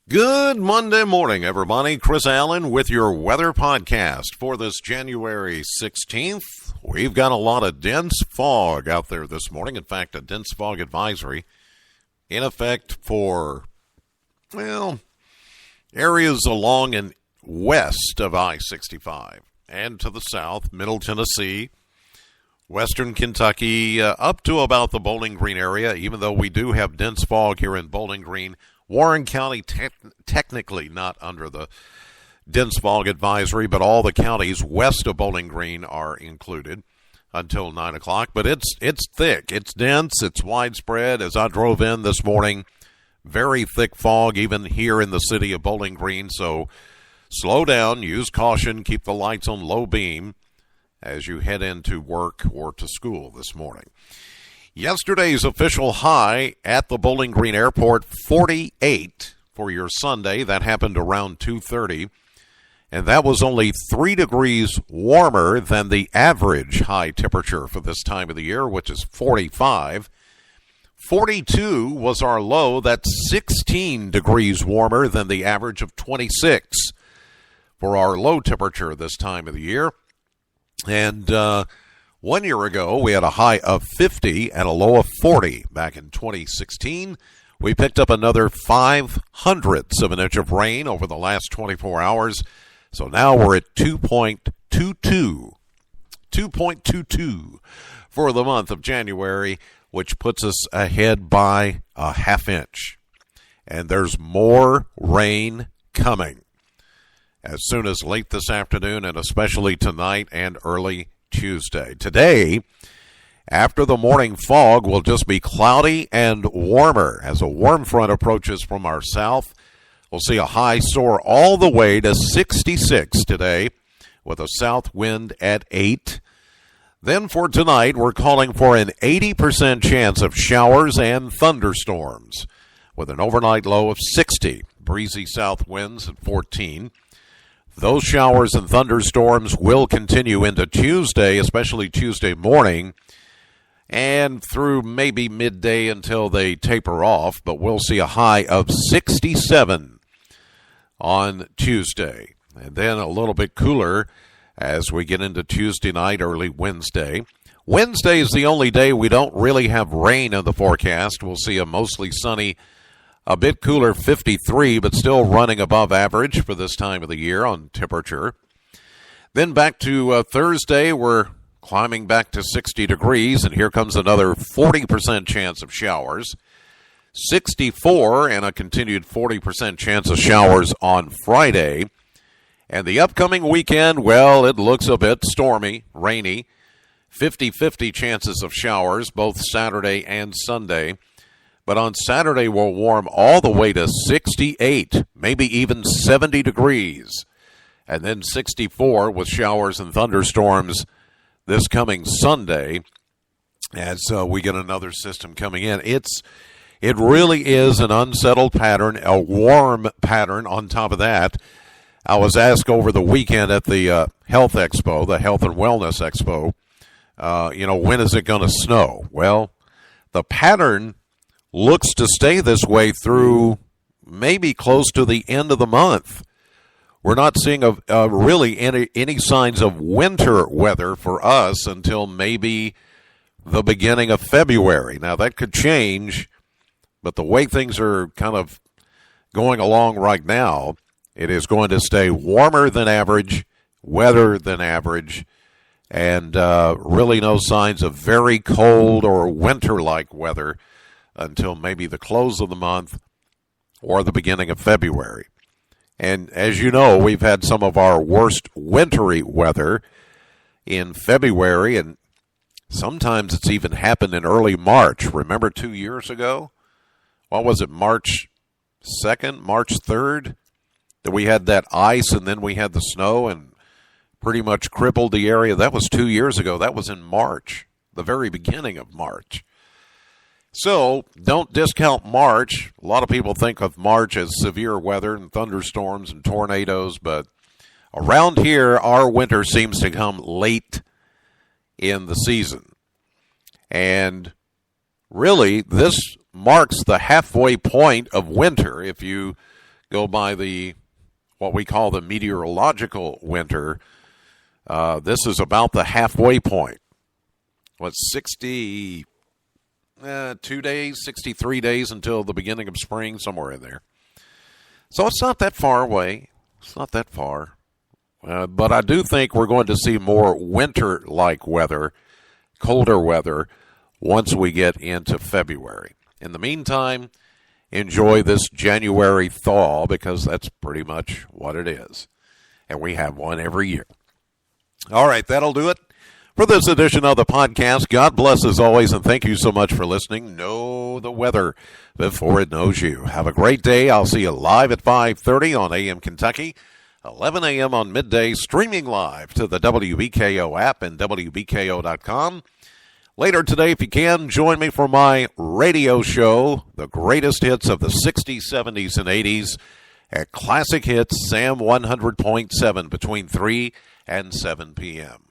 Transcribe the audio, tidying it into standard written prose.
Good Monday morning, everybody. Chris Allen with your weather podcast for this January 16th. We've got a lot of dense fog out there this morning. In fact, a dense fog advisory in effect for, areas along and west of I-65 and to the south, Middle Tennessee, western Kentucky, up to about the Bowling Green area, even though we do have dense fog here in Bowling Green. Warren County technically not under the dense fog advisory, but all the counties west of Bowling Green are included until 9 o'clock. But it's thick, it's dense, it's widespread. As I drove in this morning, very thick fog even here in the city of Bowling Green. So slow down, use caution, keep the lights on low beam as you head into work or to school this morning. Yesterday's official high at the Bowling Green Airport, 48 for your Sunday. That happened around 2:30, and that was only 3 degrees warmer than the average high temperature for this time of the year, which is 45. 42 was our low. That's 16 degrees warmer than the average of 26 for our low temperature this time of the year. And 1 year ago, we had a high of 50 and a low of 40. Back in 2016, we picked up another 0.05 of an inch of rain over the last 24 hours. So now we're at 2.22 for the month of January, which puts us ahead by a half inch. And there's more rain coming as soon as late this afternoon and especially tonight and early Tuesday. Today, after the morning fog, will just be cloudy and warmer. As a warm front approaches from our south, we'll see a high soar all the way to 66 today with a south wind at 8. Then for tonight, we're calling for an 80% chance of showers and thunderstorms with an overnight low of 60. Breezy south winds at 14. Those showers and thunderstorms will continue into Tuesday, especially Tuesday morning, and through maybe midday until they taper off, but we'll see a high of 67 on Tuesday. And then a little bit cooler as we get into Tuesday night, early Wednesday. Wednesday is the only day we don't really have rain in the forecast. We'll see a mostly sunny, a bit cooler 53, but still running above average for this time of the year on temperature. Then back to Thursday, we're climbing back to 60 degrees, and here comes another 40% chance of showers. 64 and a continued 40% chance of showers on Friday. And the upcoming weekend, well, it looks a bit stormy, rainy. 50-50 chances of showers both Saturday and Sunday. But on Saturday, we'll warm all the way to 68, maybe even 70 degrees. And then 64 with showers and thunderstorms this coming Sunday as we get another system coming in. It really is an unsettled pattern, a warm pattern on top of that. I was asked over the weekend at the Health Expo, the Health and Wellness Expo, when is it going to snow? Well, the pattern looks to stay this way through maybe close to the end of the month. We're not seeing really any signs of winter weather for us until maybe the beginning of February. Now, that could change, but the way things are kind of going along right now, it is going to stay warmer than average, wetter than average, and really no signs of very cold or winter-like weather until maybe the close of the month or the beginning of February. And as you know, we've had some of our worst wintry weather in February, and sometimes it's even happened in early March. Remember 2 years ago? What was it, March 2nd, March 3rd? That we had that ice and then we had the snow and pretty much crippled the area. That was 2 years ago. That was in March, the very beginning of March. So don't discount March. A lot of people think of March as severe weather and thunderstorms and tornadoes, but around here, our winter seems to come late in the season. And really, this marks the halfway point of winter. If you go by what we call the meteorological winter, this is about the halfway point. 62 days, 63 days until the beginning of spring, somewhere in there. So it's not that far away. It's not that far. But I do think we're going to see more winter-like weather, colder weather, once we get into February. In the meantime, enjoy this January thaw, because that's pretty much what it is. And we have one every year. All right, that'll do it for this edition of the podcast. God bless as always, and thank you so much for listening. Know the weather before it knows you. Have a great day. I'll see you live at 5:30 on AM Kentucky, 11 a.m. on midday, streaming live to the WBKO app and WBKO.com. Later today, if you can, join me for my radio show, the greatest hits of the 60s, 70s, and 80s at Classic Hits Sam 100.7 between 3 and 7 p.m.